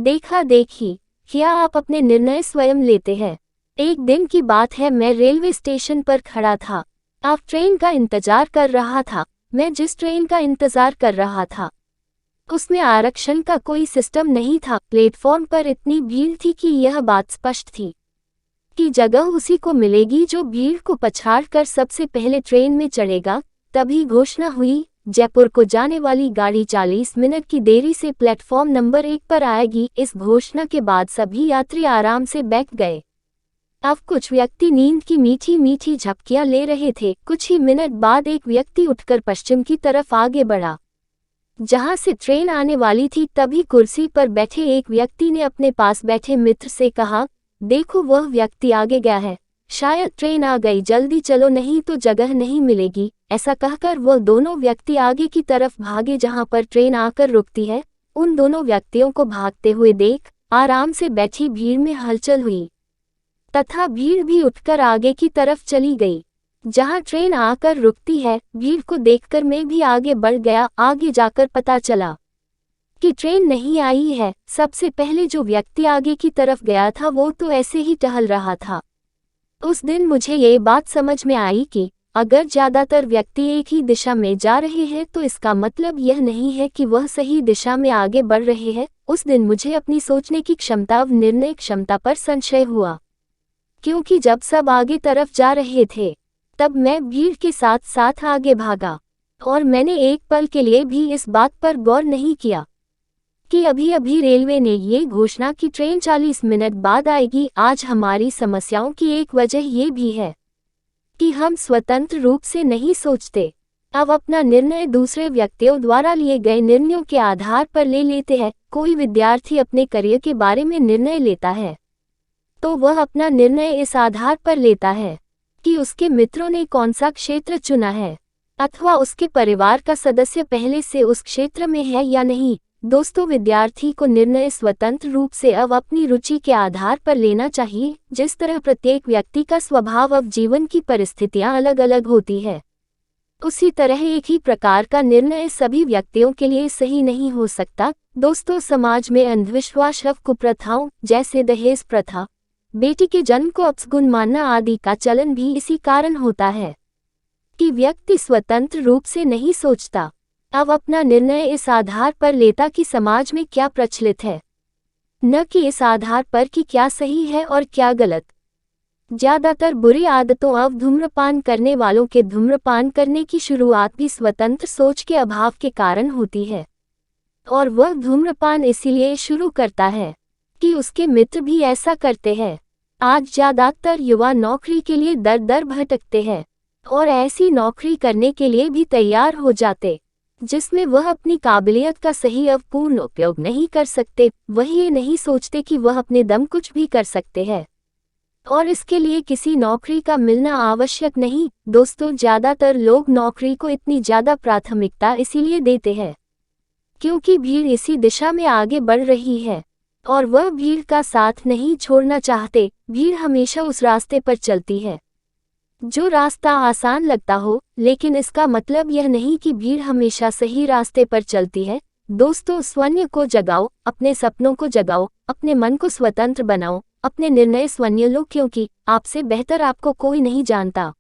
देखा देखी, क्या आप अपने निर्णय स्वयं लेते हैं? एक दिन की बात है, मैं रेलवे स्टेशन पर खड़ा था। अब ट्रेन का इंतजार कर रहा था। मैं जिस ट्रेन का इंतजार कर रहा था उसमें आरक्षण का कोई सिस्टम नहीं था। प्लेटफॉर्म पर इतनी भीड़ थी कि यह बात स्पष्ट थी कि जगह उसी को मिलेगी जो भीड़ को पछाड़ कर सबसे पहले ट्रेन में चढ़ेगा। तभी घोषणा हुई, जयपुर को जाने वाली गाड़ी 40 मिनट की देरी से प्लेटफॉर्म नंबर 1 पर आएगी। इस घोषणा के बाद सभी यात्री आराम से बैठ गए। अब कुछ व्यक्ति नींद की मीठी मीठी झपकियां ले रहे थे। कुछ ही मिनट बाद एक व्यक्ति उठकर पश्चिम की तरफ आगे बढ़ा, जहां से ट्रेन आने वाली थी। तभी कुर्सी पर बैठे एक व्यक्ति ने अपने पास बैठे मित्र से कहा, देखो वह व्यक्ति आगे गया है, शायद ट्रेन आ गई, जल्दी चलो नहीं तो जगह नहीं मिलेगी। ऐसा कहकर वह दोनों व्यक्ति आगे की तरफ भागे जहां पर ट्रेन आकर रुकती है। उन दोनों व्यक्तियों को भागते हुए देख आराम से बैठी भीड़ में हलचल हुई तथा भीड़ भी उठकर आगे की तरफ चली गई जहां ट्रेन आकर रुकती है। भीड़ को देखकर मैं भी आगे बढ़ गया। आगे जाकर पता चला कि ट्रेन नहीं आई है। सबसे पहले जो व्यक्ति आगे की तरफ गया था वो तो ऐसे ही टहल रहा था। उस दिन मुझे ये बात समझ में आई कि अगर ज़्यादातर व्यक्ति एक ही दिशा में जा रहे हैं तो इसका मतलब यह नहीं है कि वह सही दिशा में आगे बढ़ रहे हैं। उस दिन मुझे अपनी सोचने की क्षमता व निर्णय क्षमता पर संशय हुआ, क्योंकि जब सब आगे तरफ जा रहे थे तब मैं भीड़ के साथ साथ आगे भागा और मैंने एक पल के लिए भी इस बात पर गौर नहीं किया कि अभी अभी रेलवे ने ये घोषणा की ट्रेन 40 मिनट बाद आएगी। आज हमारी समस्याओं की एक वजह ये भी है कि हम स्वतंत्र रूप से नहीं सोचते। अब अपना निर्णय दूसरे व्यक्तियों द्वारा लिए गए निर्णयों के आधार पर ले लेते हैं। कोई विद्यार्थी अपने करियर के बारे में निर्णय लेता है तो वह अपना निर्णय इस आधार पर लेता है कि उसके मित्रों ने कौन सा क्षेत्र चुना है अथवा उसके परिवार का सदस्य पहले से उस क्षेत्र में है या नहीं। दोस्तों, विद्यार्थी को निर्णय स्वतंत्र रूप से अब अपनी रुचि के आधार पर लेना चाहिए। जिस तरह प्रत्येक व्यक्ति का स्वभाव अब जीवन की परिस्थितियां अलग अलग होती है, उसी तरह एक ही प्रकार का निर्णय सभी व्यक्तियों के लिए सही नहीं हो सकता। दोस्तों, समाज में अंधविश्वास व कुप्रथाओं जैसे दहेज प्रथा, बेटी के जन्म को अपशगुन मानना आदि का चलन भी इसी कारण होता है कि व्यक्ति स्वतंत्र रूप से नहीं सोचता, अब अपना निर्णय इस आधार पर लेता कि समाज में क्या प्रचलित है, न कि इस आधार पर कि क्या सही है और क्या गलत। ज्यादातर बुरी आदतों अब धूम्रपान करने वालों के धूम्रपान करने की शुरुआत भी स्वतंत्र सोच के अभाव के कारण होती है, और वह धूम्रपान इसीलिए शुरू करता है कि उसके मित्र भी ऐसा करते हैं। आज ज्यादातर युवा नौकरी के लिए दर दर भटकते हैं और ऐसी नौकरी करने के लिए भी तैयार हो जाते जिसमें वह अपनी काबिलियत का सही और पूर्ण उपयोग नहीं कर सकते। वह ये नहीं सोचते कि वह अपने दम कुछ भी कर सकते हैं और इसके लिए किसी नौकरी का मिलना आवश्यक नहीं। दोस्तों, ज्यादातर लोग नौकरी को इतनी ज्यादा प्राथमिकता इसीलिए देते हैं क्योंकि भीड़ इसी दिशा में आगे बढ़ रही है और वह भीड़ का साथ नहीं छोड़ना चाहते। भीड़ हमेशा उस रास्ते पर चलती है जो रास्ता आसान लगता हो, लेकिन इसका मतलब यह नहीं कि भीड़ हमेशा सही रास्ते पर चलती है। दोस्तों, स्वयं को जगाओ, अपने सपनों को जगाओ, अपने मन को स्वतंत्र बनाओ, अपने निर्णय स्वयं लो, क्योंकि आपसे बेहतर आपको कोई नहीं जानता।